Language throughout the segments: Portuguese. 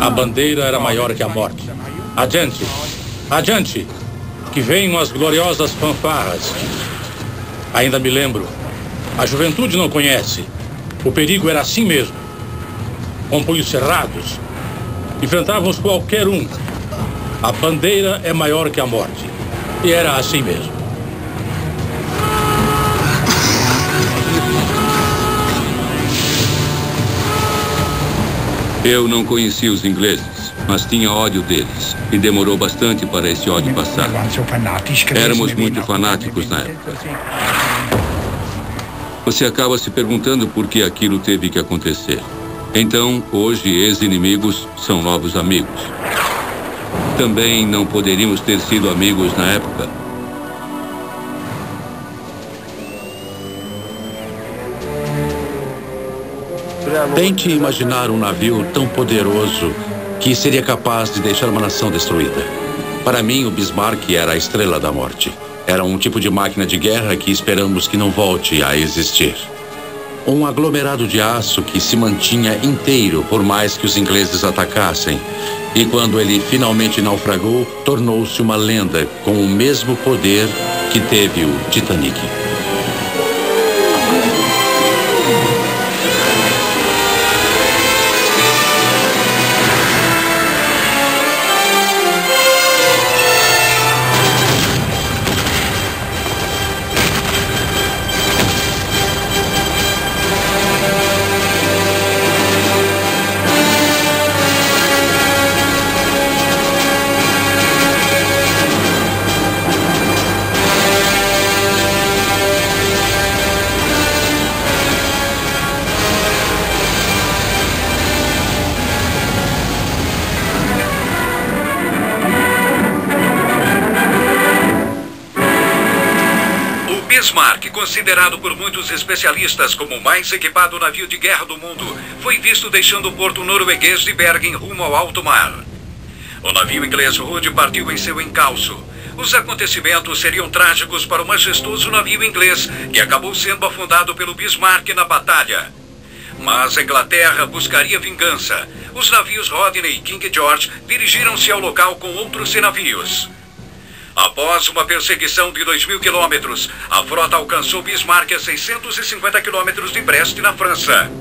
A bandeira era maior que a morte. Adiante, adiante, que venham as gloriosas fanfarras. Ainda me lembro. A juventude não conhece. O perigo era assim mesmo. Com punhos cerrados. Enfrentávamos qualquer um. A bandeira é maior que a morte. E era assim mesmo. Eu não conhecia os ingleses, mas tinha ódio deles. E demorou bastante para esse ódio passar. Éramos muito fanáticos na época. Você acaba se perguntando por que aquilo teve que acontecer. Então, hoje, ex-inimigos são novos amigos. Também não poderíamos ter sido amigos na época. Tente imaginar um navio tão poderoso que seria capaz de deixar uma nação destruída. Para mim, o Bismarck era a estrela da morte. Era um tipo de máquina de guerra que esperamos que não volte a existir. Um aglomerado de aço que se mantinha inteiro por mais que os ingleses atacassem. E quando ele finalmente naufragou, tornou-se uma lenda com o mesmo poder que teve o Titanic. Bismarck, considerado por muitos especialistas como o mais equipado navio de guerra do mundo, foi visto deixando o porto norueguês de Bergen rumo ao alto mar. O navio inglês Hood partiu em seu encalço. Os acontecimentos seriam trágicos para o majestoso navio inglês, que acabou sendo afundado pelo Bismarck na batalha. Mas a Inglaterra buscaria vingança. Os navios Rodney e King George dirigiram-se ao local com outros navios. Após uma perseguição de 2.000 quilômetros, a frota alcançou Bismarck a 650 quilômetros de Brest, na França.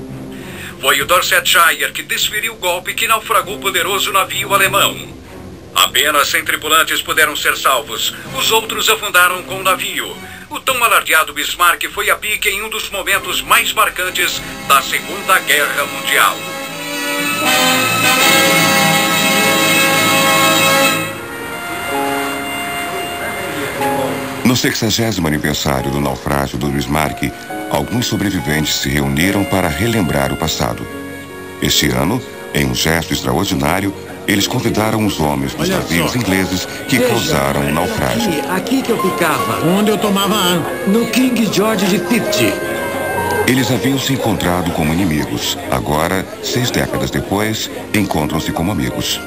Foi o Dorsetshire que desferiu o golpe que naufragou o poderoso navio alemão. Apenas 100 tripulantes puderam ser salvos. Os outros afundaram com o navio. O tão alardeado Bismarck foi a pique em um dos momentos mais marcantes da Segunda Guerra Mundial. No 60º aniversário do naufrágio do Bismarck, alguns sobreviventes se reuniram para relembrar o passado. Este ano, em um gesto extraordinário, eles convidaram os homens dos navios ingleses que causaram o naufrágio. Aqui que eu ficava. Onde eu tomava ar. No King George de 50. Eles haviam se encontrado como inimigos. Agora, 6 décadas depois, encontram-se como amigos.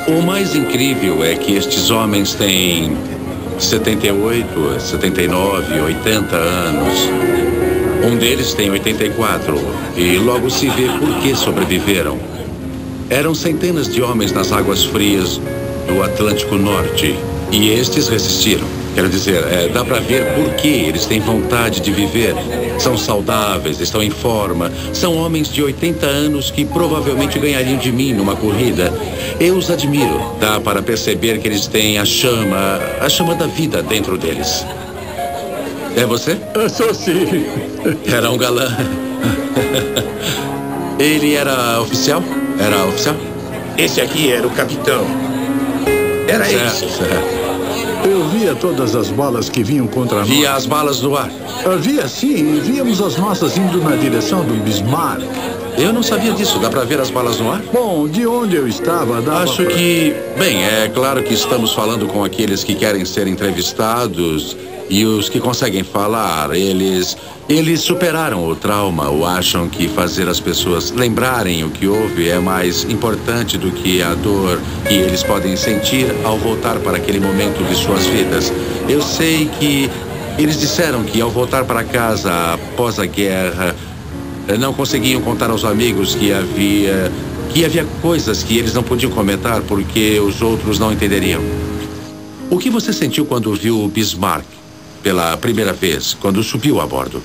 O mais incrível é que estes homens têm 78, 79, 80 anos. Um deles tem 84 e logo se vê por que sobreviveram. Eram centenas de homens nas águas frias do Atlântico Norte e estes resistiram. Quero dizer, dá para ver por que eles têm vontade de viver. São saudáveis, estão em forma. São homens de 80 anos que provavelmente ganhariam de mim numa corrida. Eu os admiro. Dá para perceber que eles têm a chama da vida dentro deles. É você? Eu sou sim. Era um galã. Ele era oficial? Era oficial? Esse aqui era o capitão. Era esse. Certo. Eu via todas as balas que vinham contra nós. Via as balas no ar? Via sim, e víamos as nossas indo na direção do Bismarck. Eu não sabia disso. Dá pra ver as balas no ar? Bom, de onde eu estava, dava Acho que... Bem, é claro que estamos falando com aqueles que querem ser entrevistados e os que conseguem falar. Eles superaram o trauma ou acham que fazer as pessoas lembrarem o que houve é mais importante do que a dor que eles podem sentir ao voltar para aquele momento de suas vidas. Eu sei que eles disseram que ao voltar para casa após a guerra, Não conseguiam contar aos amigos que havia coisas que eles não podiam comentar porque os outros não entenderiam. O que você sentiu quando viu o Bismarck pela primeira vez, quando subiu a bordo?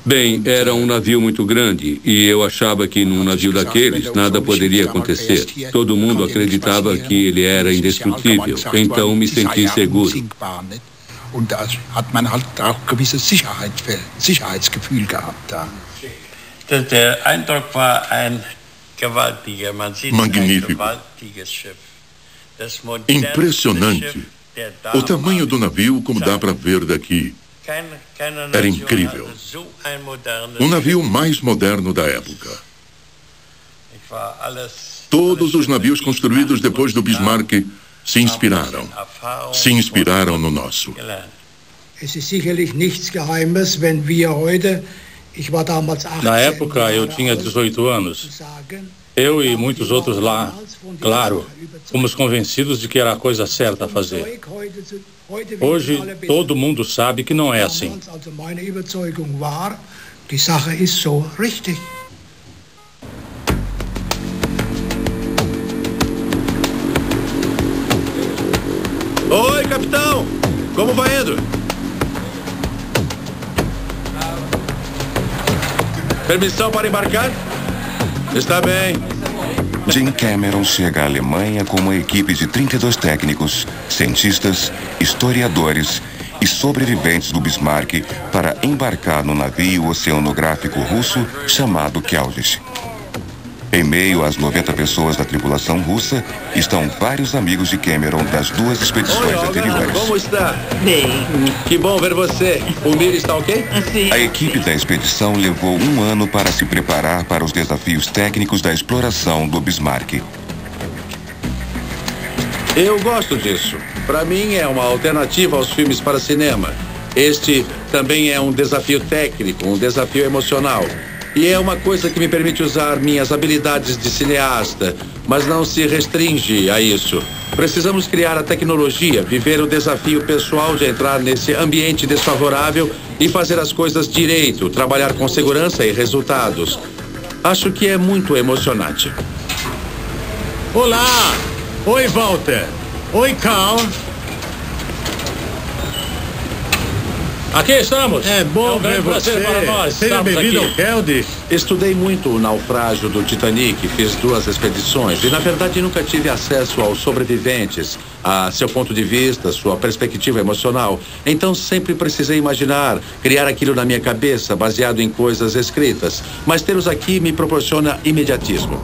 Bem, era um navio muito grande e eu achava que num navio daqueles nada poderia acontecer. Todo mundo acreditava que ele era indestrutível, então me senti seguro. Magnífico. Impressionante. O tamanho do navio, como dá para ver daqui, era incrível. Um navio mais moderno da época. Todos os navios construídos depois do Bismarck se inspiraram no nosso. Na época, eu tinha 18 anos. Eu e muitos outros lá, claro, fomos convencidos de que era a coisa certa a fazer. Hoje, todo mundo sabe que não é assim. Oi, capitão! Como vai indo? Permissão para embarcar? Está bem. Jim Cameron chega à Alemanha com uma equipe de 32 técnicos, cientistas, historiadores e sobreviventes do Bismarck para embarcar no navio oceanográfico russo chamado Keldysh. Em meio às 90 pessoas da tripulação russa estão vários amigos de Cameron das duas expedições anteriores. Como está? Bem. Que bom ver você. O Mir está ok? Sim. A equipe da expedição levou um ano para se preparar para os desafios técnicos da exploração do Bismarck. Eu gosto disso. Para mim é uma alternativa aos filmes para cinema. Este também é um desafio técnico, um desafio emocional. E é uma coisa que me permite usar minhas habilidades de cineasta, mas não se restringe a isso. Precisamos criar a tecnologia, viver o desafio pessoal de entrar nesse ambiente desfavorável e fazer as coisas direito, trabalhar com segurança e resultados. Acho que é muito emocionante. Olá! Oi, Walter! Oi, Carl! Aqui estamos. É bom ver você. Para nós. Seja bem-vindo ao Keldysh. Estudei muito o naufrágio do Titanic, fiz 2 expedições e, na verdade, nunca tive acesso aos sobreviventes, a seu ponto de vista, sua perspectiva emocional. Então, sempre precisei imaginar, criar aquilo na minha cabeça, baseado em coisas escritas. Mas tê-los aqui me proporciona imediatismo.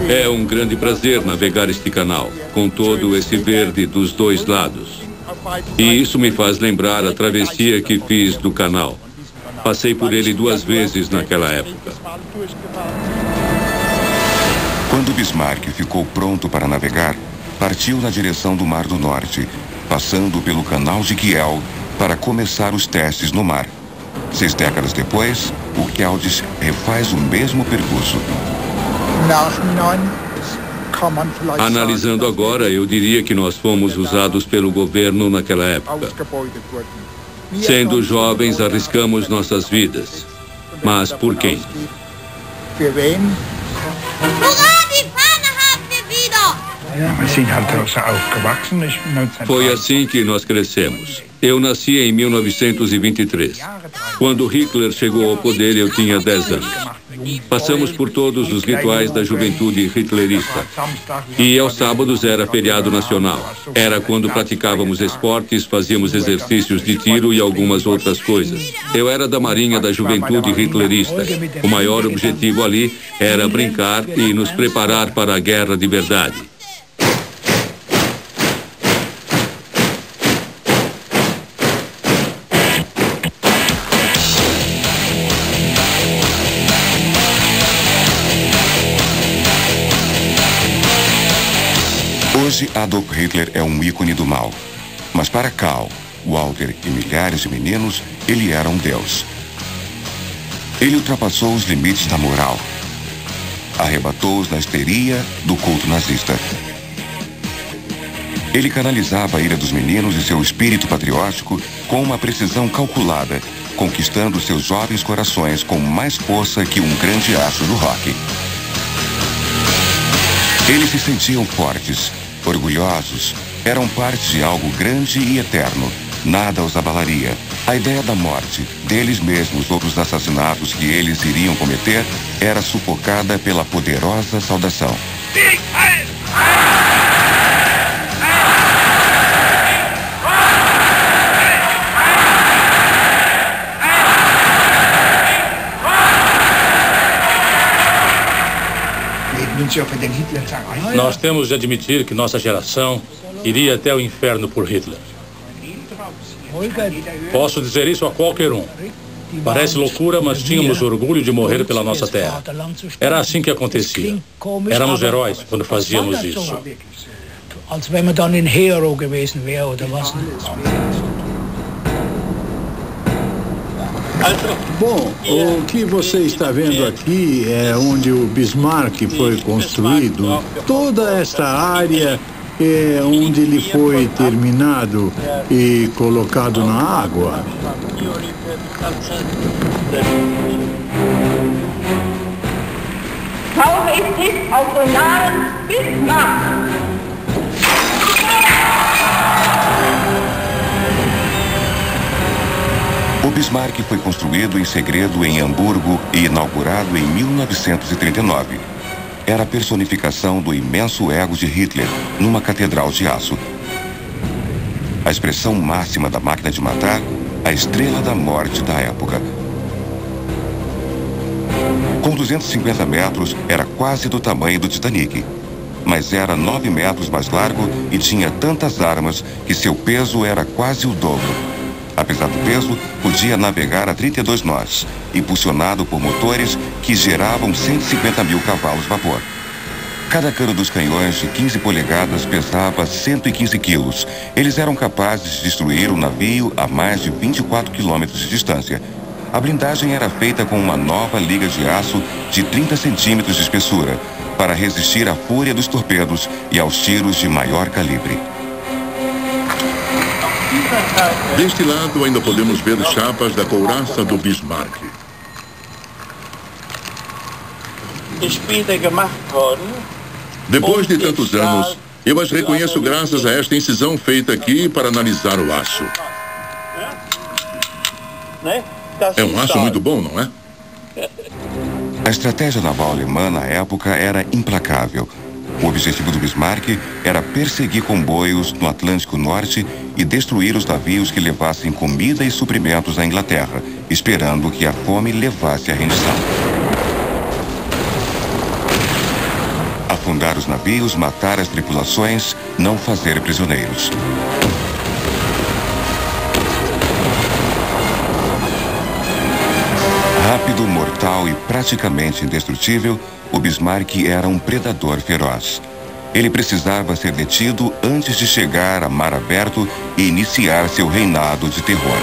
É um grande prazer navegar este canal, com todo esse verde dos dois lados. E isso me faz lembrar a travessia que fiz do canal. Passei por ele 2 vezes naquela época. Quando o Bismarck ficou pronto para navegar, partiu na direção do Mar do Norte, passando pelo Canal de Kiel para começar os testes no mar. 6 décadas depois, o Keldysh refaz o mesmo percurso. Analisando agora, eu diria que nós fomos usados pelo governo naquela época. Sendo jovens, arriscamos nossas vidas. Mas por quem? Foi assim que nós crescemos. Eu nasci em 1923. Quando Hitler chegou ao poder, eu tinha 10 anos. Passamos por todos os rituais da juventude hitlerista. E aos sábados era feriado nacional. Era quando praticávamos esportes, fazíamos exercícios de tiro e algumas outras coisas. Eu era da Marinha da Juventude Hitlerista. O maior objetivo ali era brincar e nos preparar para a guerra de verdade. Hoje, Adolf Hitler é um ícone do mal. Mas para Karl, Walter e milhares de meninos, ele era um deus. Ele ultrapassou os limites da moral. Arrebatou-os na histeria do culto nazista. Ele canalizava a ira dos meninos e seu espírito patriótico com uma precisão calculada, conquistando seus jovens corações com mais força que um grande astro do rock. Eles se sentiam fortes, orgulhosos, eram parte de algo grande e eterno. Nada os abalaria. A ideia da morte, deles mesmos ou dos assassinatos que eles iriam cometer, era sufocada pela poderosa saudação. Nós temos de admitir que nossa geração iria até o inferno por Hitler. Posso dizer isso a qualquer um. Parece loucura, mas tínhamos orgulho de morrer pela nossa terra. Era assim que acontecia. Éramos heróis quando fazíamos isso. Bom, o que você está vendo aqui é onde o Bismarck foi construído. Toda esta área é onde ele foi terminado e colocado na água. O Bismarck foi construído em segredo em Hamburgo e inaugurado em 1939. Era a personificação do imenso ego de Hitler numa catedral de aço. A expressão máxima da máquina de matar, a estrela da morte da época. Com 250 metros, era quase do tamanho do Titanic. Mas era 9 metros mais largo e tinha tantas armas que seu peso era quase o dobro. Apesar do peso, podia navegar a 32 nós, impulsionado por motores que geravam 150 mil cavalos vapor. Cada cano dos canhões de 15 polegadas pesava 115 quilos. Eles eram capazes de destruir o navio a mais de 24 quilômetros de distância. A blindagem era feita com uma nova liga de aço de 30 centímetros de espessura, para resistir à fúria dos torpedos e aos tiros de maior calibre. Deste lado ainda podemos ver chapas da couraça do Bismarck. Depois de tantos anos, eu as reconheço graças a esta incisão feita aqui para analisar o aço. É um aço muito bom, não é? A estratégia naval alemã na época era implacável. O objetivo do Bismarck era perseguir comboios no Atlântico Norte e destruir os navios que levassem comida e suprimentos à Inglaterra, esperando que a fome levasse à rendição. Afundar os navios, matar as tripulações, não fazer prisioneiros. Rápido, mortal e praticamente indestrutível, o Bismarck era um predador feroz. Ele precisava ser detido antes de chegar a mar aberto e iniciar seu reinado de terror.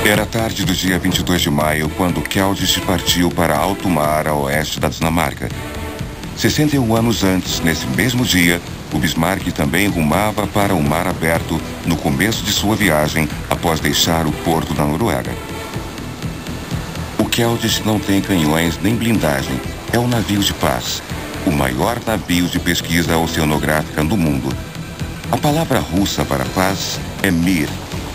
Era tarde do dia 22 de maio, quando Keldysh partiu para alto mar a oeste da Dinamarca. 61 anos antes, nesse mesmo dia, o Bismarck também rumava para o mar aberto no começo de sua viagem, após deixar o porto da Noruega. O Keldysh não tem canhões nem blindagem. É um navio de paz, o maior navio de pesquisa oceanográfica do mundo. A palavra russa para paz é Mir,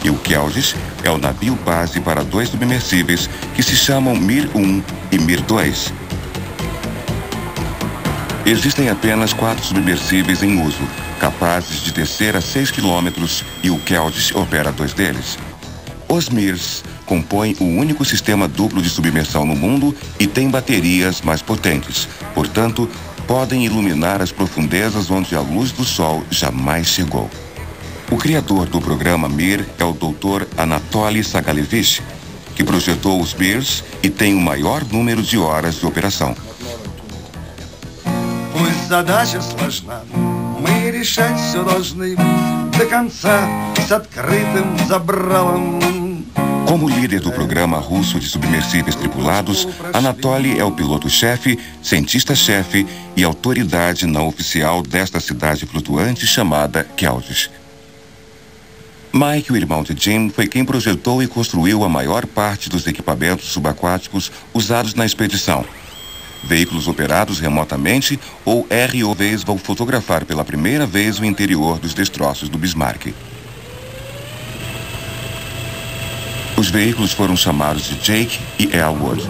e o Keldysh é o navio base para 2 submersíveis que se chamam Mir 1 e Mir 2. Existem apenas 4 submersíveis em uso, capazes de descer a 6 quilômetros, e o Keldysh opera 2 deles. Os Mirs compõem o único sistema duplo de submersão no mundo e têm baterias mais potentes. Portanto, podem iluminar as profundezas onde a luz do sol jamais chegou. O criador do programa Mir é o Dr. Anatoly Sagalevich, que projetou os Mirs e tem o maior número de horas de operação. Задача сложна, мы решать все должны. Como líder do programa russo de submersíveis tripulados, Anatoly é o piloto-chefe, cientista-chefe e autoridade não oficial desta cidade flutuante chamada Keldysh. Mike, o irmão de Jim, foi quem projetou e construiu a maior parte dos equipamentos subaquáticos usados na expedição. Veículos operados remotamente ou ROVs vão fotografar pela primeira vez o interior dos destroços do Bismarck. Os veículos foram chamados de Jake e Elwood.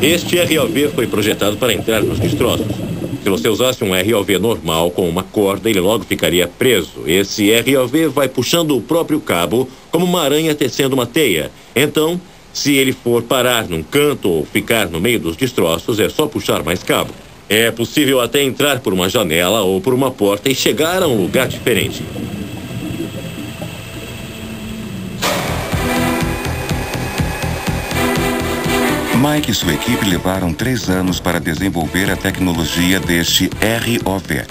Este ROV foi projetado para entrar nos destroços. Se você usasse um ROV normal com uma corda, ele logo ficaria preso. Esse ROV vai puxando o próprio cabo como uma aranha tecendo uma teia. Então, se ele for parar num canto ou ficar no meio dos destroços, é só puxar mais cabo. É possível até entrar por uma janela ou por uma porta e chegar a um lugar diferente. Mike e sua equipe levaram 3 anos para desenvolver a tecnologia deste ROV.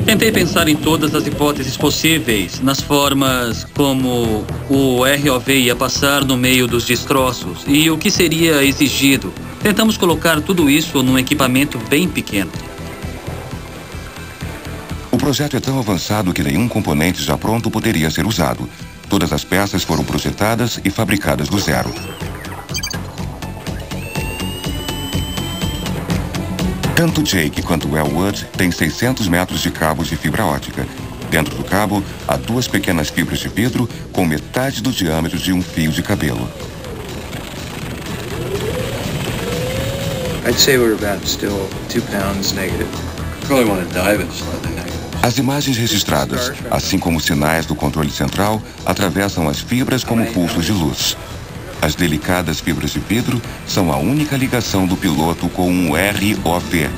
Tentei pensar em todas as hipóteses possíveis, nas formas como o ROV ia passar no meio dos destroços e o que seria exigido. Tentamos colocar tudo isso num equipamento bem pequeno. O projeto é tão avançado que nenhum componente já pronto poderia ser usado. Todas as peças foram projetadas e fabricadas do zero. Tanto Jake quanto Elwood têm 600 metros de cabos de fibra ótica. Dentro do cabo, há 2 pequenas fibras de vidro com metade do diâmetro de um fio de cabelo. I'd say we're about still 2 pounds negative. Probably want to dive it slightly negative. As imagens registradas, assim como os sinais do controle central, atravessam as fibras como pulsos de luz. As delicadas fibras de vidro são a única ligação do piloto com um ROV.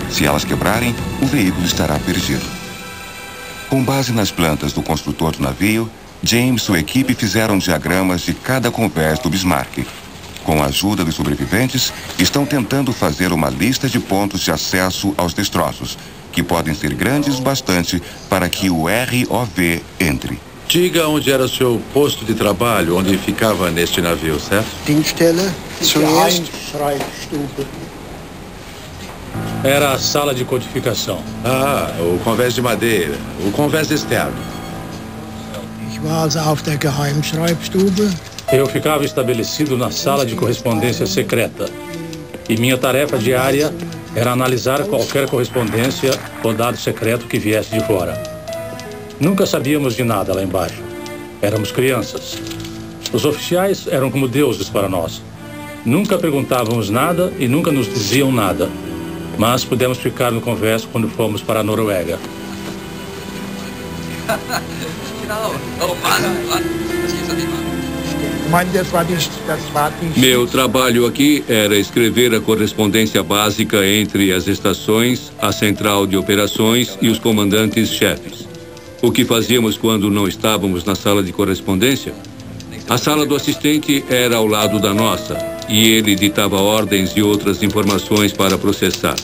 Se elas quebrarem, o veículo estará perdido. Com base nas plantas do construtor do navio, James e sua equipe fizeram diagramas de cada convés do Bismarck. Com a ajuda dos sobreviventes, estão tentando fazer uma lista de pontos de acesso aos destroços, que podem ser grandes bastante para que o ROV entre. Diga onde era o seu posto de trabalho, onde ficava neste navio, certo? Dienststelle, zuerst. Era a sala de codificação. Ah, o convés de madeira, o convés externo. Ich war also auf der Geheimschreibstube. Eu ficava estabelecido na sala de correspondência secreta. E minha tarefa diária era analisar qualquer correspondência ou dado secreto que viesse de fora. Nunca sabíamos de nada lá embaixo. Éramos crianças. Os oficiais eram como deuses para nós. Nunca perguntávamos nada e nunca nos diziam nada. Mas pudemos ficar no convés quando fomos para a Noruega. Meu trabalho aqui era escrever a correspondência básica entre as estações, a central de operações e os comandantes-chefes. O que fazíamos quando não estávamos na sala de correspondência? A sala do assistente era ao lado da nossa e ele ditava ordens e outras informações para processar.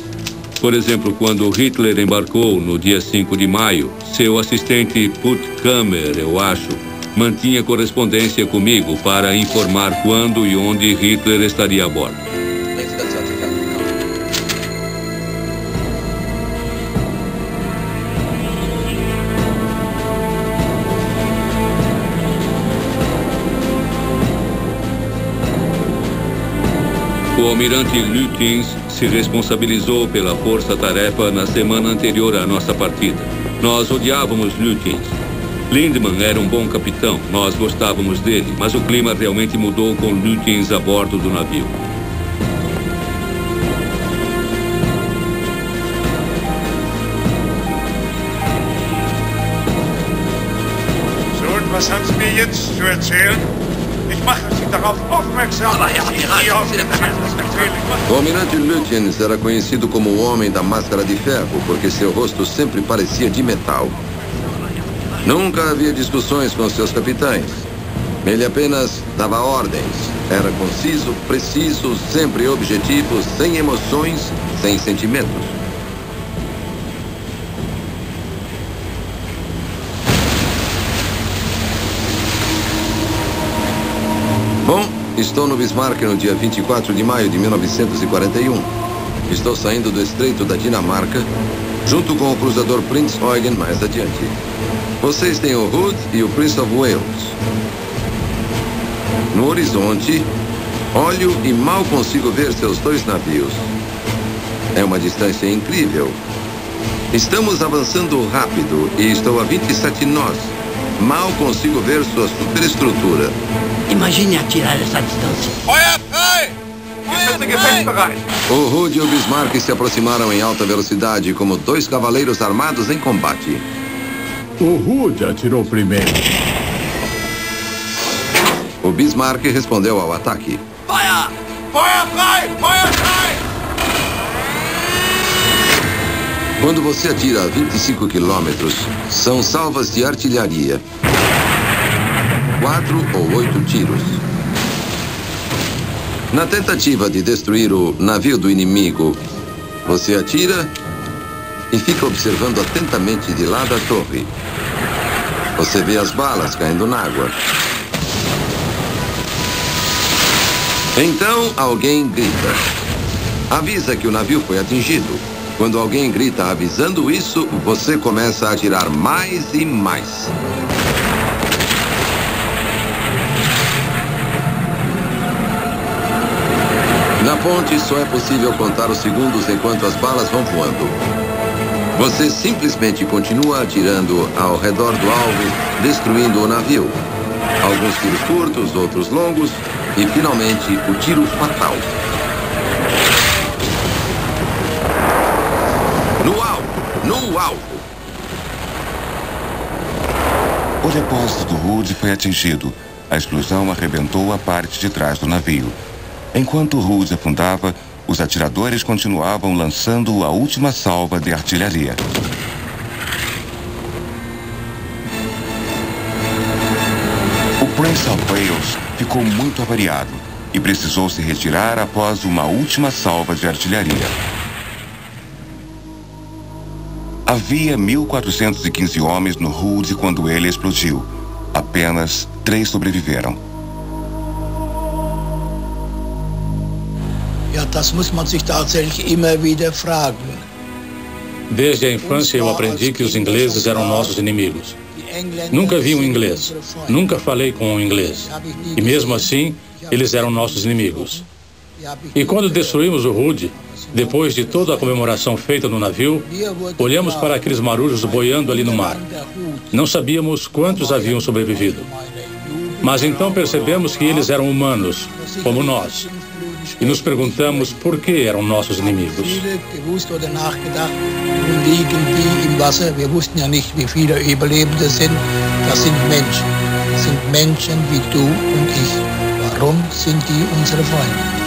Por exemplo, quando Hitler embarcou no dia 5 de maio, seu assistente Puttkamer, eu acho, mantinha correspondência comigo para informar quando e onde Hitler estaria a bordo. O almirante Lütjens se responsabilizou pela força-tarefa na semana anterior à nossa partida. Nós odiávamos Lütjens. Lindman era um bom capitão, nós gostávamos dele, mas o clima realmente mudou com Lütjens a bordo do navio. So, und was haben Sie mir jetzt zu erzählen? Ich mache Sie darauf aufmerksam. O almirante Lütjens era conhecido como o homem da máscara de ferro, porque seu rosto sempre parecia de metal. Nunca havia discussões com seus capitães. Ele apenas dava ordens. Era conciso, preciso, sempre objetivo, sem emoções, sem sentimentos. Bom, estou no Bismarck no dia 24 de maio de 1941. Estou saindo do Estreito da Dinamarca, junto com o cruzador Prince Eugen mais adiante. Vocês têm o Hood e o Prince of Wales. No horizonte, olho e mal consigo ver seus dois navios. É uma distância incrível. Estamos avançando rápido e estou a 27 nós. Mal consigo ver sua superestrutura. Imagine atirar essa distância. O Hood e o Bismarck se aproximaram em alta velocidade como dois cavaleiros armados em combate. O Hood atirou primeiro. O Bismarck respondeu ao ataque. Feuer! Feuer frei! Feuer frei! Quando você atira a 25 quilômetros, são salvas de artilharia. 4 ou 8 tiros. Na tentativa de destruir o navio do inimigo, você atira e fica observando atentamente de lá da torre. Você vê as balas caindo na água. Então alguém grita. Avisa que o navio foi atingido. Quando alguém grita avisando isso, você começa a atirar mais e mais. Na ponte só é possível contar os segundos enquanto as balas vão voando. Você simplesmente continua atirando ao redor do alvo, destruindo o navio. Alguns tiros curtos, outros longos e, finalmente, o tiro fatal. No alvo! O depósito do Hood foi atingido. A explosão arrebentou a parte de trás do navio. Enquanto o Hood afundava, os atiradores continuavam lançando a última salva de artilharia. O Prince of Wales ficou muito avariado e precisou se retirar após uma última salva de artilharia. Havia 1.415 homens no Hood quando ele explodiu. Apenas 3 sobreviveram. Ja, das muss man sich tatsächlich immer wieder fragen. Desde a infância eu aprendi que os ingleses eram nossos inimigos. Nunca vi um inglês. Nunca falei com um inglês. E mesmo assim, eles eram nossos inimigos. E quando destruímos o Hood, depois de toda a comemoração feita no navio, olhamos para aqueles marujos boiando ali no mar. Não sabíamos quantos haviam sobrevivido. Mas então percebemos que eles eram humanos, como nós. E nos perguntamos por que eram nossos inimigos. Wir wussten ja nicht, wie viele Überlebende sind. Das sind Menschen. Das sind Menschen wie du und ich. Warum sind die unsere Freunde?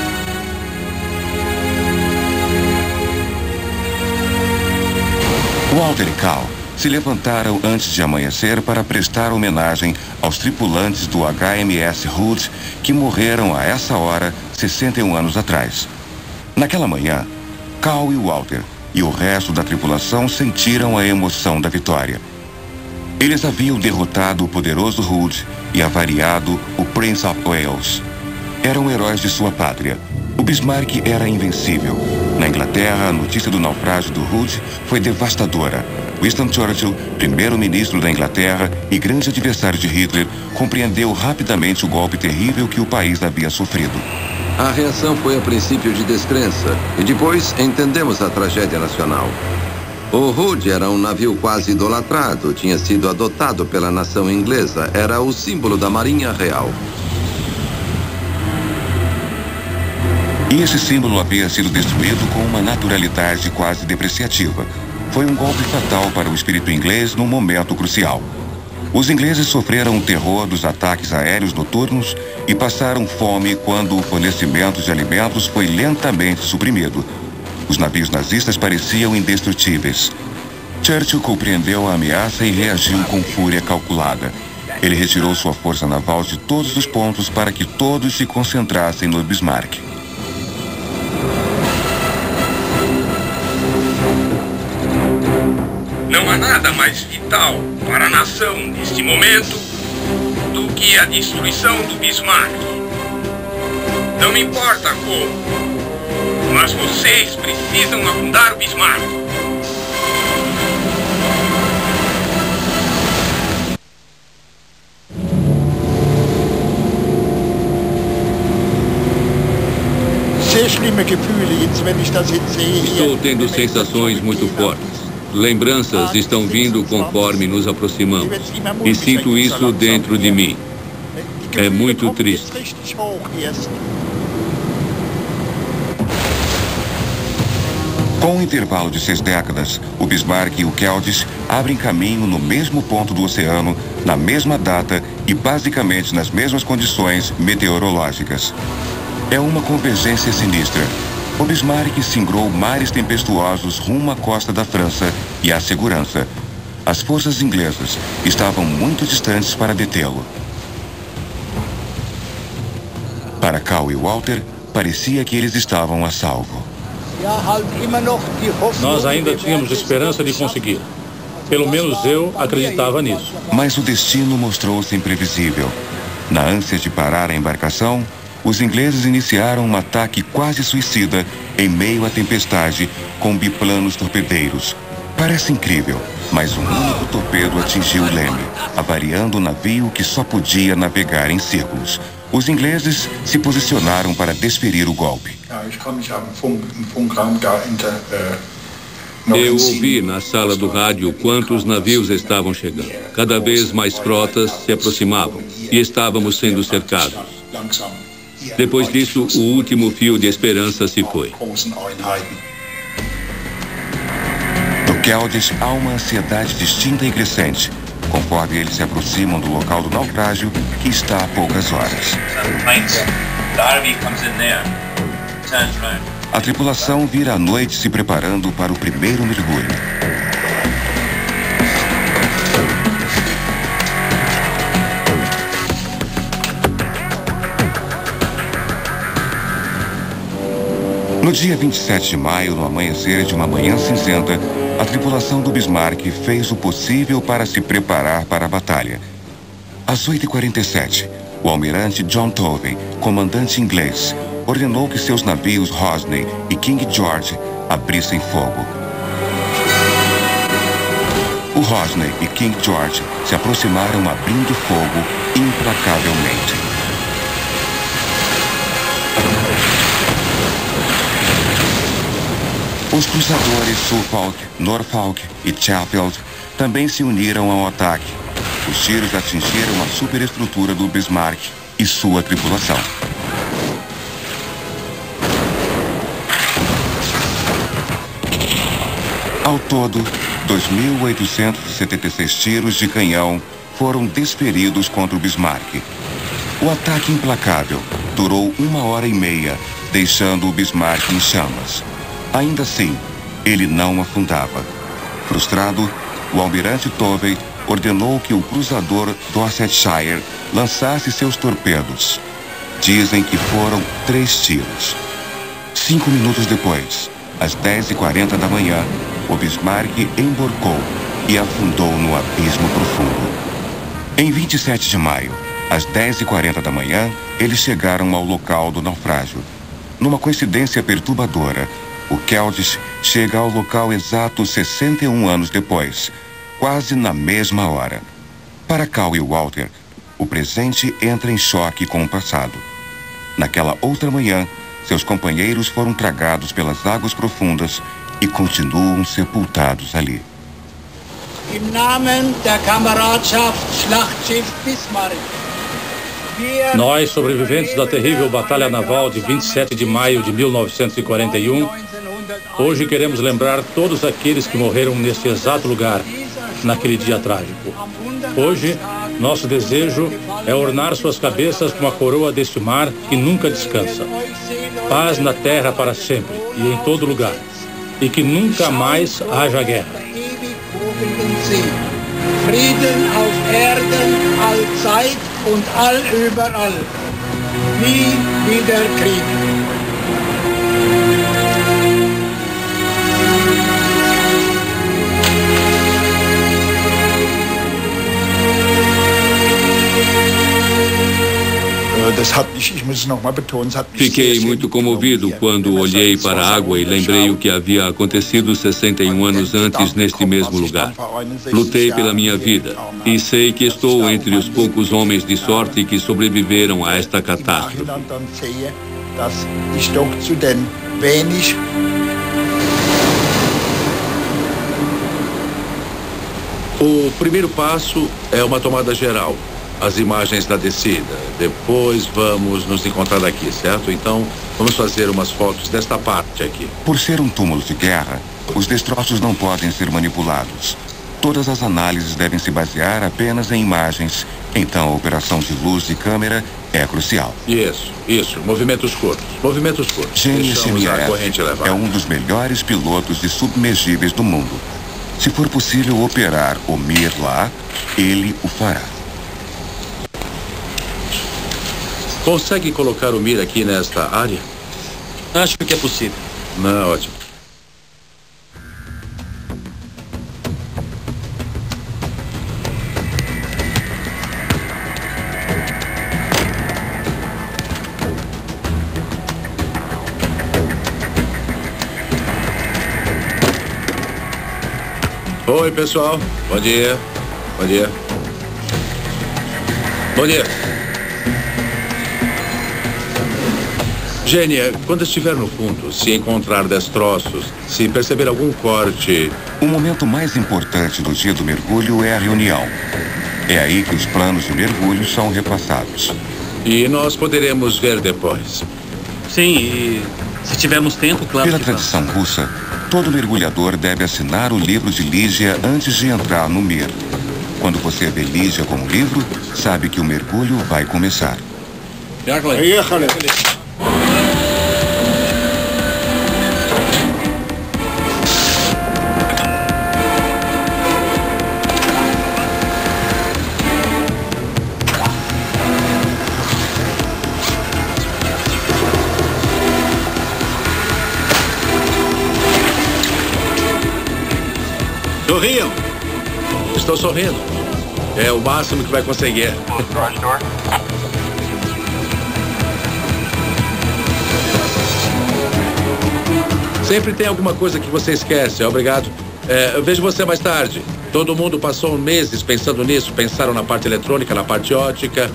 Walter e Cal se levantaram antes de amanhecer para prestar homenagem aos tripulantes do HMS Hood que morreram a essa hora 61 anos atrás. Naquela manhã, Cal e Walter e o resto da tripulação sentiram a emoção da vitória. Eles haviam derrotado o poderoso Hood e avariado o Prince of Wales. Eram heróis de sua pátria. O Bismarck era invencível. Na Inglaterra, a notícia do naufrágio do Hood foi devastadora. Winston Churchill, primeiro-ministro da Inglaterra e grande adversário de Hitler, compreendeu rapidamente o golpe terrível que o país havia sofrido. A reação foi a princípio de descrença e depois entendemos a tragédia nacional. O Hood era um navio quase idolatrado, tinha sido adotado pela nação inglesa, era o símbolo da Marinha Real. E esse símbolo havia sido destruído com uma naturalidade quase depreciativa. Foi um golpe fatal para o espírito inglês num momento crucial. Os ingleses sofreram o terror dos ataques aéreos noturnos e passaram fome quando o fornecimento de alimentos foi lentamente suprimido. Os navios nazistas pareciam indestrutíveis. Churchill compreendeu a ameaça e reagiu com fúria calculada. Ele retirou sua força naval de todos os pontos para que todos se concentrassem no Bismarck. Não há nada mais vital para a nação neste momento do que a destruição do Bismarck. Não me importa como. Mas vocês precisam afundar o Bismarck. Estou tendo sensações muito fortes. Lembranças estão vindo conforme nos aproximamos. E sinto isso dentro de mim. É muito triste. Com um intervalo de 6 décadas, o Bismarck e o Keldysh abrem caminho no mesmo ponto do oceano, na mesma data e basicamente nas mesmas condições meteorológicas. É uma convergência sinistra. O Bismarck singrou mares tempestuosos rumo à costa da França e à segurança. As forças inglesas estavam muito distantes para detê-lo. Para Cal e Walter, parecia que eles estavam a salvo. Nós ainda tínhamos esperança de conseguir. Pelo menos eu acreditava nisso. Mas o destino mostrou-se imprevisível. Na ânsia de parar a embarcação, os ingleses iniciaram um ataque quase suicida em meio à tempestade com biplanos torpedeiros. Parece incrível, mas um único torpedo atingiu o leme, avariando o navio que só podia navegar em círculos. Os ingleses se posicionaram para desferir o golpe. Eu ouvi na sala do rádio quantos navios estavam chegando. Cada vez mais frotas se aproximavam e estávamos sendo cercados. Depois disso, o último fio de esperança se foi. No Keldysh há uma ansiedade distinta e crescente, conforme eles se aproximam do local do naufrágio, que está a poucas horas. A tripulação vira à noite se preparando para o primeiro mergulho. No dia 27 de maio, no amanhecer de uma manhã cinzenta, a tripulação do Bismarck fez o possível para se preparar para a batalha. Às 8h47, o almirante John Tovey, comandante inglês, ordenou que seus navios Rosney e King George abrissem fogo. O Rosney e King George se aproximaram abrindo fogo implacavelmente. Os cruzadores Suffolk, Norfolk e Chatfield também se uniram ao ataque. Os tiros atingiram a superestrutura do Bismarck e sua tripulação. Ao todo, 2.876 tiros de canhão foram desferidos contra o Bismarck. O ataque implacável durou 1h30, deixando o Bismarck em chamas. Ainda assim, ele não afundava. Frustrado, o almirante Tovey ordenou que o cruzador Dorsetshire lançasse seus torpedos. Dizem que foram 3 tiros. 5 minutos depois, às 10h40 da manhã, o Bismarck emborcou e afundou no abismo profundo. Em 27 de maio, às 10h40 da manhã, eles chegaram ao local do naufrágio. Numa coincidência perturbadora, o Keldysh chega ao local exato 61 anos depois, quase na mesma hora. Para Cal e Walter, o presente entra em choque com o passado. Naquela outra manhã, seus companheiros foram tragados pelas águas profundas e continuam sepultados ali. Im Namen der Kameradschaft Schlachtschiff Bismarck. Nós, sobreviventes da terrível Batalha Naval de 27 de maio de 1941, hoje queremos lembrar todos aqueles que morreram neste exato lugar, naquele dia trágico. Hoje, nosso desejo é ornar suas cabeças com a coroa deste mar que nunca descansa. Paz na terra para sempre e em todo lugar. E que nunca mais haja guerra. Frieden auf Erden, allzeit und allüberall. Nie wieder Krieg. Fiquei muito comovido quando olhei para a água e lembrei o que havia acontecido 61 anos antes neste mesmo lugar. Lutei pela minha vida e sei que estou entre os poucos homens de sorte que sobreviveram a esta catástrofe. O primeiro passo é uma tomada geral. As imagens da descida. Depois vamos nos encontrar aqui, certo? Então, vamos fazer umas fotos desta parte aqui. Por ser um túmulo de guerra, os destroços não podem ser manipulados. Todas as análises devem se basear apenas em imagens. Então, a operação de luz e câmera é crucial. Isso. Movimentos curtos. Gene SMF é um dos melhores pilotos de submergíveis do mundo. Se for possível operar o Mir lá, ele o fará. Consegue colocar o Mir aqui nesta área? Acho que é possível. Não, ótimo. Oi, pessoal. Bom dia. Gênia, quando estiver no fundo, se encontrar destroços, se perceber algum corte... O momento mais importante do dia do mergulho é a reunião. É aí que os planos de mergulho são repassados. E nós poderemos ver depois. Sim, e se tivermos tempo, claro. Pela tradição russa, todo mergulhador deve assinar o livro de Lígia antes de entrar no Mir. Quando você vê Lígia com o livro, sabe que o mergulho vai começar. Sorriam. Estou sorrindo. É o máximo que vai conseguir. Sempre tem alguma coisa que você esquece. Obrigado. Vejo você mais tarde. Todo mundo passou meses pensando nisso. Pensaram na parte eletrônica, na parte ótica.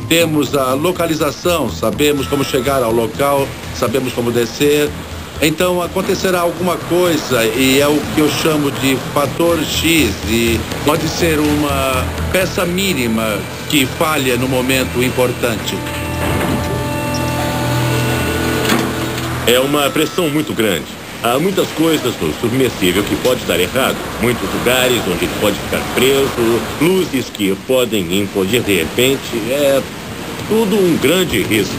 Temos a localização. Sabemos como chegar ao local. Sabemos como descer. Então acontecerá alguma coisa e é o que eu chamo de fator X e pode ser uma peça mínima que falha no momento importante. É uma pressão muito grande. Há muitas coisas no submersível que pode dar errado. Muitos lugares onde ele pode ficar preso, luzes que podem implodir de repente. É tudo um grande risco.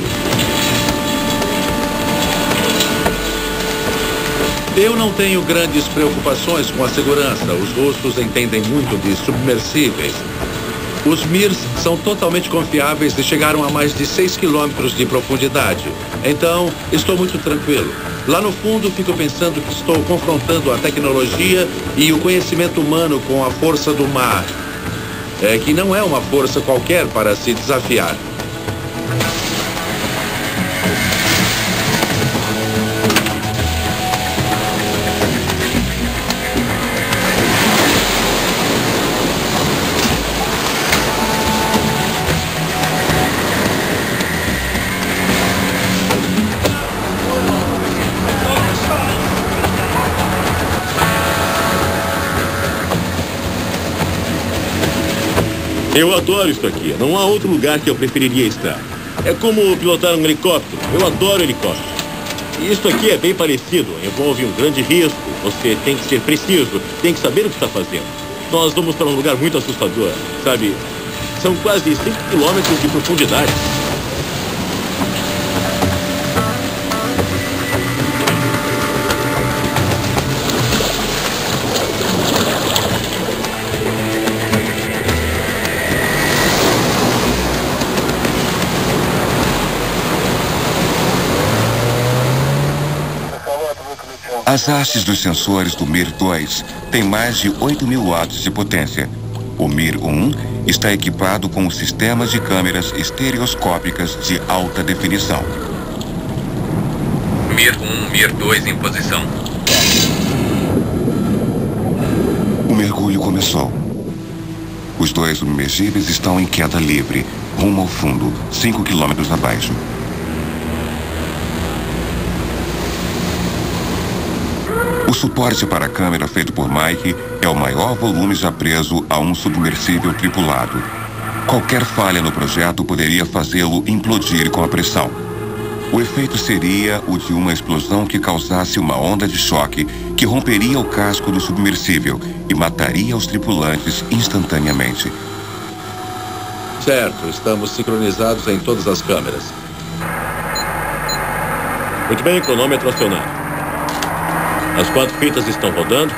Eu não tenho grandes preocupações com a segurança. Os russos entendem muito de submersíveis. Os Mirs são totalmente confiáveis e chegaram a mais de 6 quilômetros de profundidade. Então, estou muito tranquilo. Lá no fundo, fico pensando que estou confrontando a tecnologia e o conhecimento humano com a força do mar. Que não é uma força qualquer para se desafiar. Eu adoro isso aqui. Não há outro lugar que eu preferiria estar. É como pilotar um helicóptero. Eu adoro helicóptero. E isso aqui é bem parecido. Envolve um grande risco. Você tem que ser preciso. Tem que saber o que está fazendo. Nós vamos para um lugar muito assustador. Sabe? São quase 5 quilômetros de profundidade. As hastes dos sensores do Mir 2 têm mais de 8.000 watts de potência. O Mir 1 está equipado com sistemas de câmeras estereoscópicas de alta definição. Mir 1, Mir 2 em posição. O mergulho começou. Os dois submergíveis estão em queda livre, rumo ao fundo, 5 quilômetros abaixo. O suporte para a câmera feito por Mike é o maior volume já preso a um submersível tripulado. Qualquer falha no projeto poderia fazê-lo implodir com a pressão. O efeito seria o de uma explosão que causasse uma onda de choque que romperia o casco do submersível e mataria os tripulantes instantaneamente. Certo, estamos sincronizados em todas as câmeras. Muito bem, cronômetro acionado. As 4 fitas estão rodando.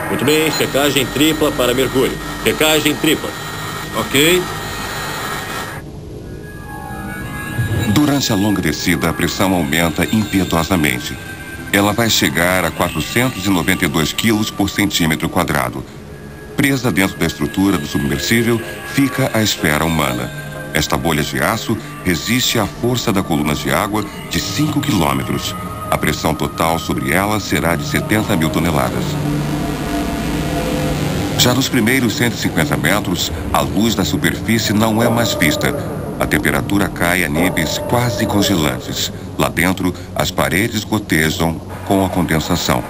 Muito bem, checagem tripla para mergulho. Checagem tripla. Ok. Durante a longa descida, a pressão aumenta impiedosamente. Ela vai chegar a 492 quilos por centímetro quadrado. Presa dentro da estrutura do submersível, fica a esfera humana. Esta bolha de aço resiste à força da coluna de água de 5 quilômetros. A pressão total sobre ela será de 70 mil toneladas. Já nos primeiros 150 metros, a luz da superfície não é mais vista. A temperatura cai a níveis quase congelantes. Lá dentro, as paredes gotejam com a condensação.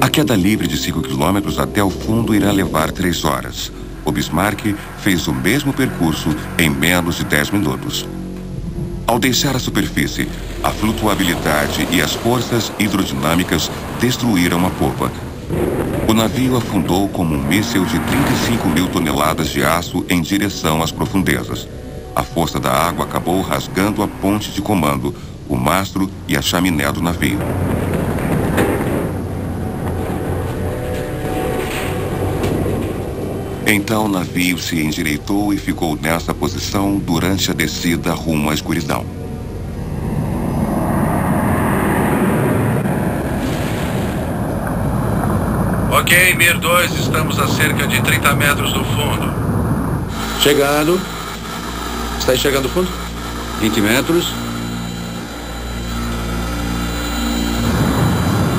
A queda livre de 5 quilômetros até o fundo irá levar 3 horas. O Bismarck fez o mesmo percurso em menos de 10 minutos. Ao deixar a superfície, a flutuabilidade e as forças hidrodinâmicas destruíram a popa. O navio afundou como um míssil de 35 mil toneladas de aço em direção às profundezas. A força da água acabou rasgando a ponte de comando, o mastro e a chaminé do navio. Então o navio se endireitou e ficou nessa posição durante a descida rumo à escuridão. Ok, Mir 2, estamos a cerca de 30 metros do fundo. Chegando. Está enxergando o fundo? 20 metros.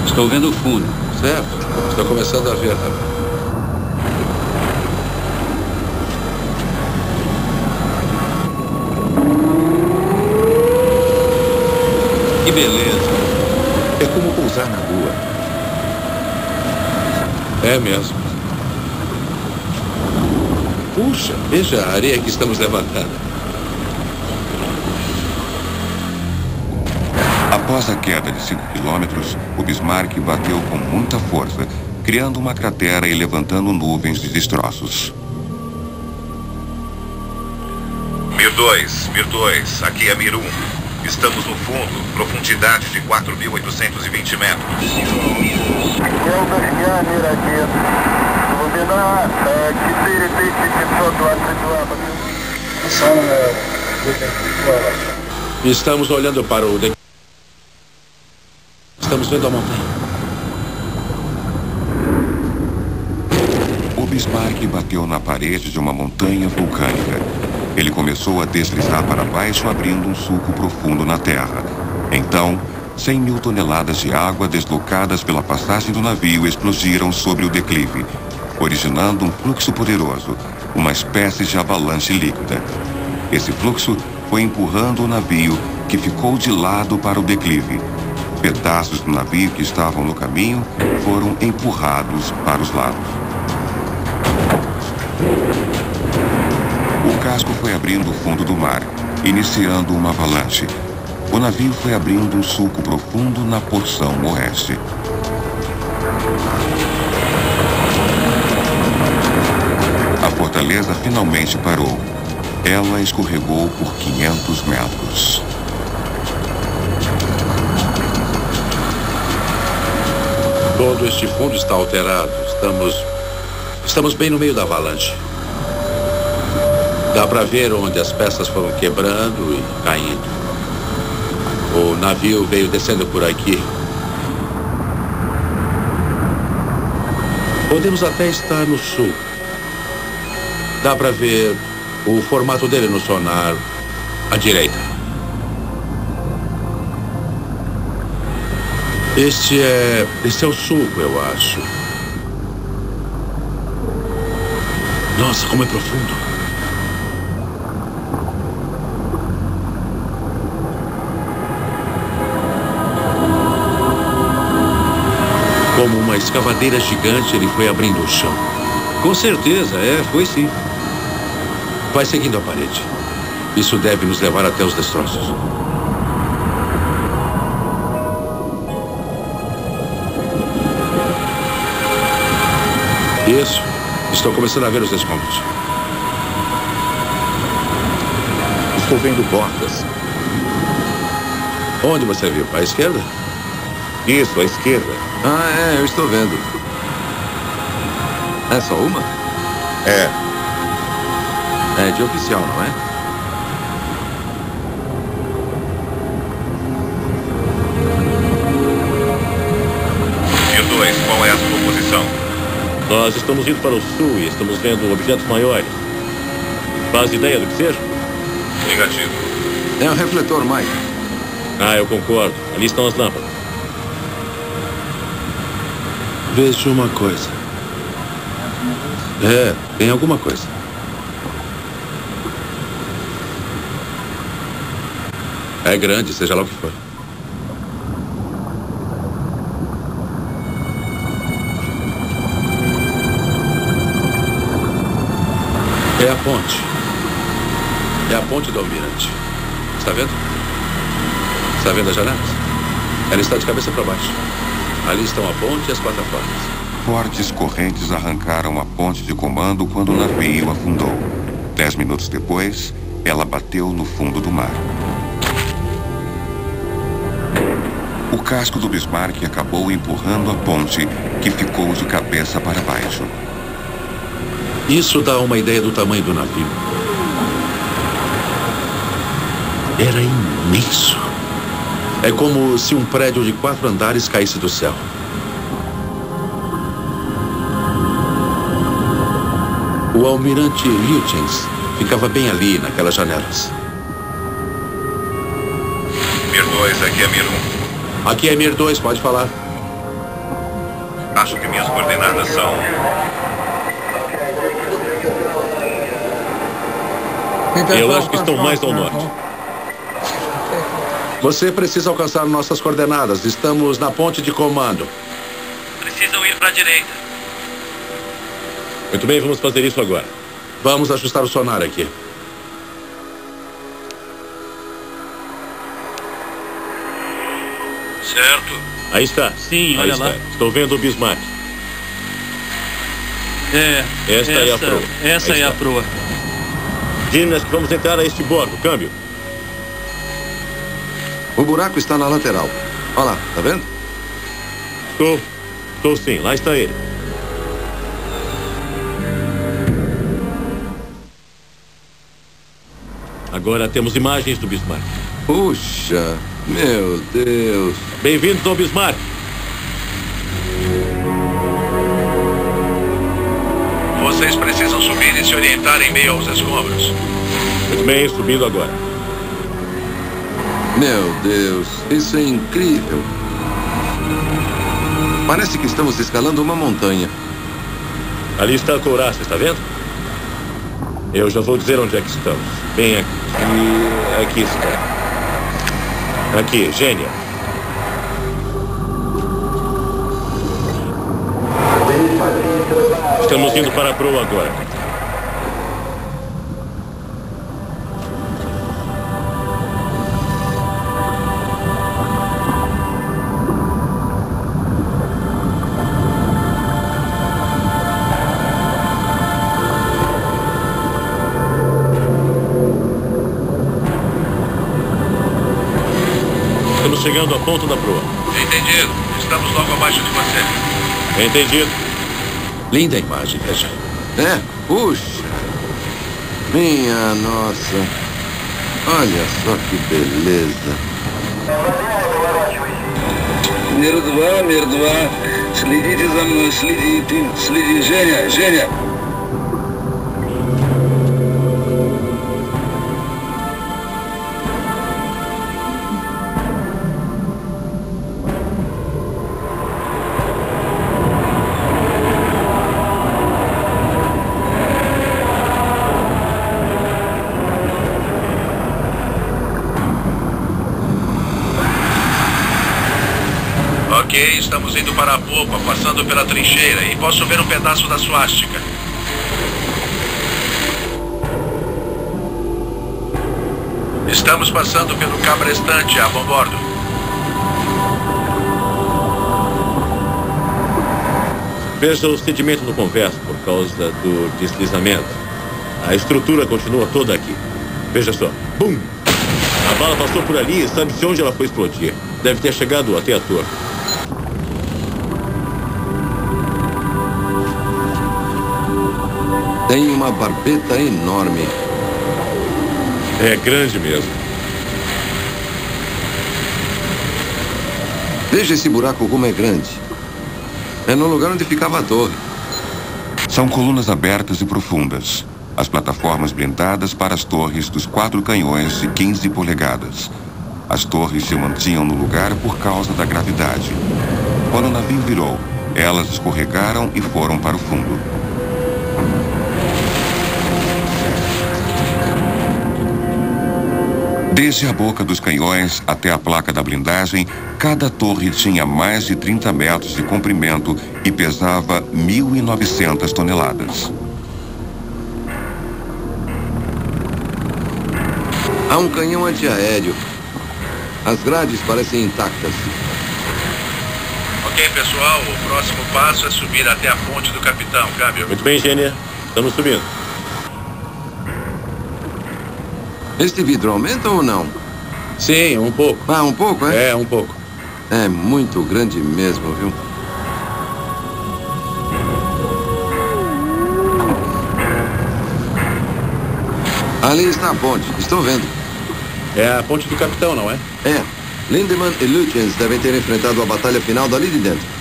Estou vendo o fundo. Certo. Estou começando a ver também. Que beleza. É como pousar na lua. É mesmo. Puxa, veja a areia que estamos levantando. Após a queda de 5 quilômetros, o Bismarck bateu com muita força, criando uma cratera e levantando nuvens de destroços. Mir 2, aqui é Mir 1. Estamos no fundo, profundidade de 4.820 metros. Estamos olhando para o... Estamos vendo a montanha. O Bismarck bateu na parede de uma montanha vulcânica. Ele começou a deslizar para baixo, abrindo um sulco profundo na terra. Então, 100 mil toneladas de água deslocadas pela passagem do navio explodiram sobre o declive, originando um fluxo poderoso, uma espécie de avalanche líquida. Esse fluxo foi empurrando o navio, que ficou de lado para o declive. Pedaços do navio que estavam no caminho foram empurrados para os lados. O casco foi abrindo o fundo do mar, iniciando uma avalanche. O navio foi abrindo um sulco profundo na porção oeste. A fortaleza finalmente parou. Ela escorregou por 500 metros. Todo este fundo está alterado. Estamos bem no meio da avalanche. Dá para ver onde as peças foram quebrando e caindo. O navio veio descendo por aqui. Podemos até estar no sul. Dá para ver o formato dele no sonar à direita. Este é o sulco, eu acho. Nossa, como é profundo. Como uma escavadeira gigante, ele foi abrindo o chão. Com certeza, foi sim. Vai seguindo a parede. Isso deve nos levar até os destroços. Isso. Estou começando a ver os escombros. Estou vendo botas. Onde você viu? À esquerda? Isso, à esquerda. Ah, eu estou vendo. É só uma? É. É de oficial, não é? Mir 2, qual é a sua posição? Nós estamos indo para o sul e estamos vendo objetos maiores. Faz ideia do que seja? Negativo. É um refletor, Mike. Ah, eu concordo. Ali estão as lâmpadas. Vejo uma coisa. Tem alguma coisa. É grande, seja lá o que for. É a ponte. É a ponte do Almirante. Está vendo? Está vendo as janelas? Ela está de cabeça para baixo. Ali estão a ponte e as plataformas. Fortes correntes arrancaram a ponte de comando quando o navio afundou. 10 minutos depois, ela bateu no fundo do mar. O casco do Bismarck acabou empurrando a ponte, que ficou de cabeça para baixo. Isso dá uma ideia do tamanho do navio. Era imenso. É como se um prédio de 4 andares caísse do céu. O almirante Lutjens ficava bem ali, naquelas janelas. Mir 2, aqui é Mir 1. Aqui é Mir 2, pode falar. Acho que minhas coordenadas são... Eu acho que estão mais ao norte. Você precisa alcançar nossas coordenadas. Estamos na ponte de comando. Precisam ir para a direita. Muito bem, vamos fazer isso agora. Vamos ajustar o sonar aqui. Certo. Aí está. Sim, olha lá. Estou vendo o Bismarck. Esta é a proa. Essa é a proa. Jimmy, nós vamos entrar a este bordo. Câmbio. O buraco está na lateral. Olha lá, tá vendo? Estou sim. Lá está ele. Agora temos imagens do Bismarck. Puxa, meu Deus. Bem-vindos ao Bismarck. Vocês precisam subir e se orientar em meio aos escombros. Muito bem, subindo agora. Meu Deus, isso é incrível. Parece que estamos escalando uma montanha. Ali está a couraça, está vendo? Eu já vou dizer onde é que estamos. Bem aqui. Aqui está. Aqui, Gênia. Estamos indo para a proa agora. Estamos chegando à ponta da proa. Entendido. Estamos logo abaixo de você. Entendido. Linda imagem, veja. Puxa. Minha nossa. Olha só que beleza. Mir 2, Женя. Ok, estamos indo para a popa, passando pela trincheira, e posso ver um pedaço da suástica. Estamos passando pelo cabrestante a bombordo. Veja o sedimento no convés por causa do deslizamento. A estrutura continua toda aqui. Veja só. Bum! A bala passou por ali e sabe-se onde ela foi explodir. Deve ter chegado até a torre. Tem uma barbeta enorme. É grande mesmo. Veja esse buraco como é grande. É no lugar onde ficava a torre. São colunas abertas e profundas. As plataformas blindadas para as torres dos 4 canhões de 15 polegadas. As torres se mantinham no lugar por causa da gravidade. Quando o navio virou, elas escorregaram e foram para o fundo. Desde a boca dos canhões até a placa da blindagem, cada torre tinha mais de 30 metros de comprimento e pesava 1.900 toneladas. Há um canhão antiaéreo. As grades parecem intactas. Ok, pessoal, o próximo passo é subir até a ponte do capitão, câmbio. Muito bem, Gênia. Estamos subindo. Este vidro aumenta ou não? Sim, um pouco. Ah, um pouco, é? É, um pouco. É muito grande mesmo, viu? Ali está a ponte, estou vendo. É a ponte do capitão, não é? É. Lindemann e Lutjens devem ter enfrentado a batalha final dali de dentro.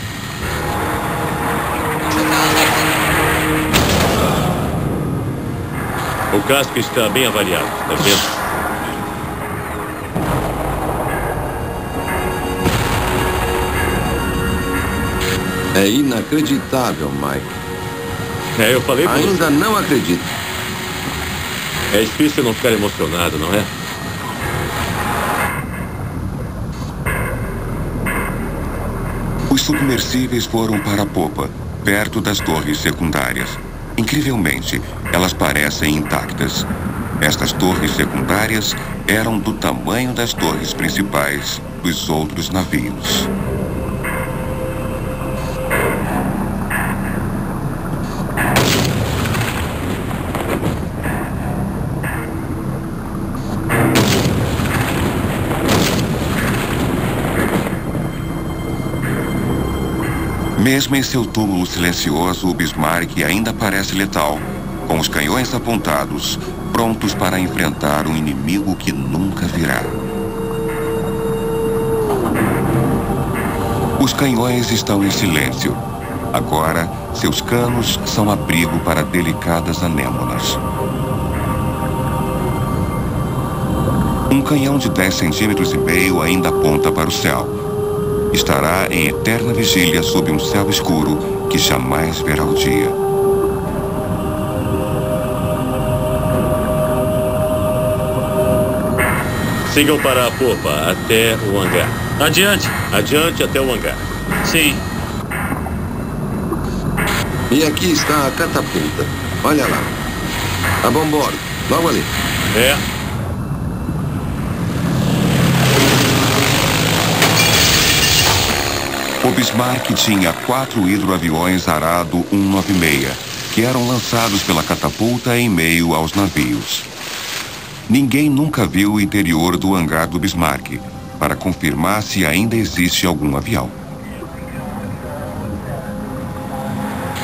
O casco está bem avaliado, está vendo? É inacreditável, Mike. É, eu falei... Ainda não acredito. É difícil não ficar emocionado, não é? Os submersíveis foram para a popa, perto das torres secundárias. Incrivelmente, elas parecem intactas. Estas torres secundárias eram do tamanho das torres principais dos outros navios. Mesmo em seu túmulo silencioso, o Bismarck ainda parece letal, com os canhões apontados, prontos para enfrentar um inimigo que nunca virá. Os canhões estão em silêncio. Agora, seus canos são abrigo para delicadas anêmonas. Um canhão de 10,5 centímetros ainda aponta para o céu. Estará em eterna vigília sob um céu escuro que jamais verá o dia. Sigam para a popa até o hangar. Adiante. Adiante até o hangar. Sim. E aqui está a catapulta. Olha lá. A bombordo. Logo ali. É. O Bismarck tinha 4 hidroaviões Arado 196, que eram lançados pela catapulta em meio aos navios. Ninguém nunca viu o interior do hangar do Bismarck, para confirmar se ainda existe algum avião.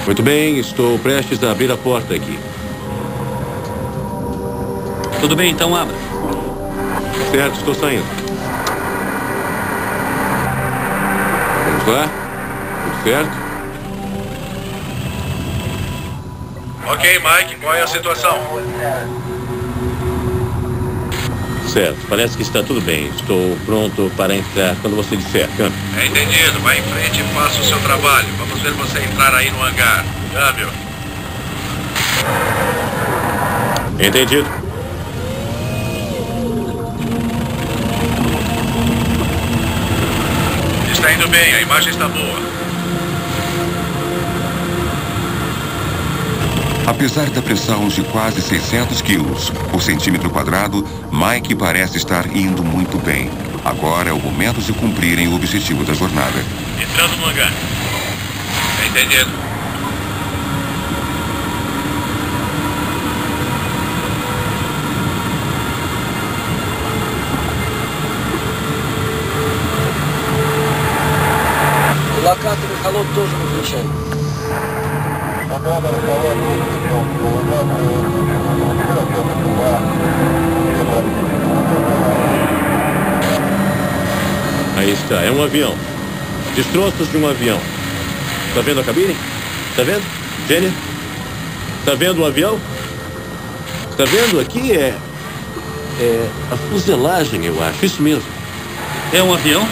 Muito bem, estou prestes a abrir a porta aqui. Tudo bem, então abra. Certo, estou saindo. Vamos lá? Tudo certo? Ok, Mike, qual é a situação? Certo, parece que está tudo bem. Estou pronto para entrar quando você disser, câmbio. É entendido. Vai em frente e faça o seu trabalho. Vamos ver você entrar aí no hangar. Câmbio. Entendido. Está indo bem, a imagem está boa. Apesar da pressão de quase 600 quilos por centímetro quadrado, Mike parece estar indo muito bem. Agora é o momento de cumprirem o objetivo da jornada. Entrando no hangar. Entendido. Локатор и холод тоже выключай. Aí está, é um avião. Destroços de um avião. Está vendo a cabine? Está vendo? Gênia? Está vendo o avião? Está vendo? Aqui é a fuselagem, eu acho. Isso mesmo. É um avião?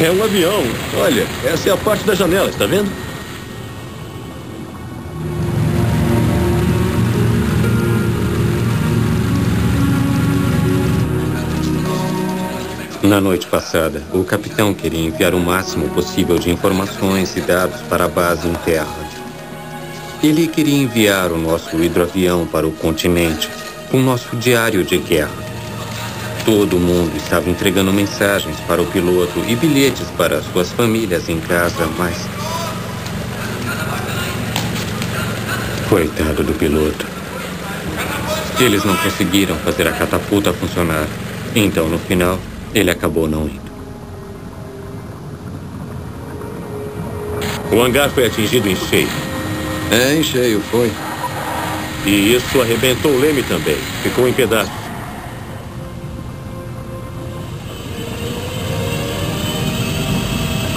É um avião. Olha, essa é a parte da janela, está vendo? Na noite passada, o capitão queria enviar o máximo possível de informações e dados para a base em terra. Ele queria enviar o nosso hidroavião para o continente, com nosso diário de guerra. Todo mundo estava entregando mensagens para o piloto e bilhetes para suas famílias em casa, mas... Coitado do piloto. Eles não conseguiram fazer a catapulta funcionar. Então, no final, ele acabou não indo. O hangar foi atingido em cheio. É, em cheio, foi. E isso arrebentou o leme também. Ficou em pedaços.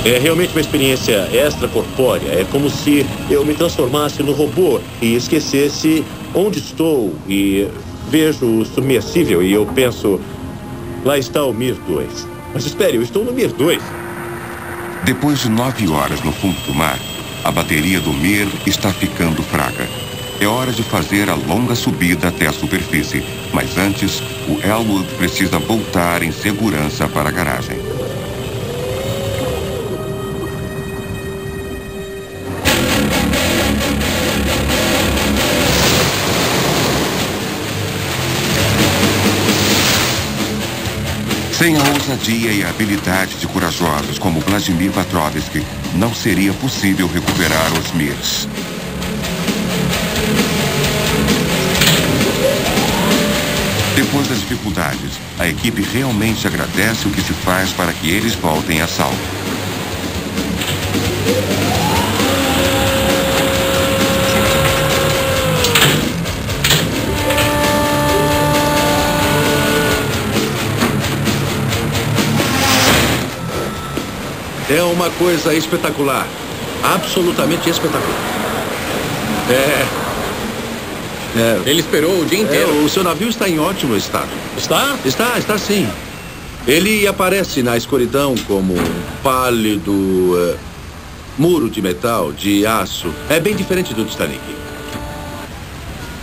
É realmente uma experiência extracorpórea. É como se eu me transformasse no robô e esquecesse onde estou e vejo o submersível e eu penso, lá está o Mir 2. Mas espere, eu estou no Mir 2. Depois de 9 horas no fundo do mar, a bateria do Mir está ficando fraca. É hora de fazer a longa subida até a superfície. Mas antes, o Elwood precisa voltar em segurança para a garagem. Sem a ousadia e a habilidade de corajosos como Vladimir Petrovsky, não seria possível recuperar os Mirs. Depois das dificuldades, a equipe realmente agradece o que se faz para que eles voltem a salvo. É uma coisa espetacular. Absolutamente espetacular. Ele esperou o dia inteiro. O seu navio está em ótimo estado. Está? Está sim. Ele aparece na escuridão como um pálido muro de metal, de aço. É bem diferente do Titanic.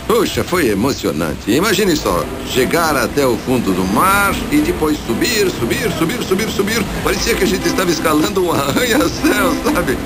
Puxa, foi emocionante. Imagine só, chegar até o fundo do mar e depois subir. Parecia que a gente estava escalando um arranha-céu, sabe?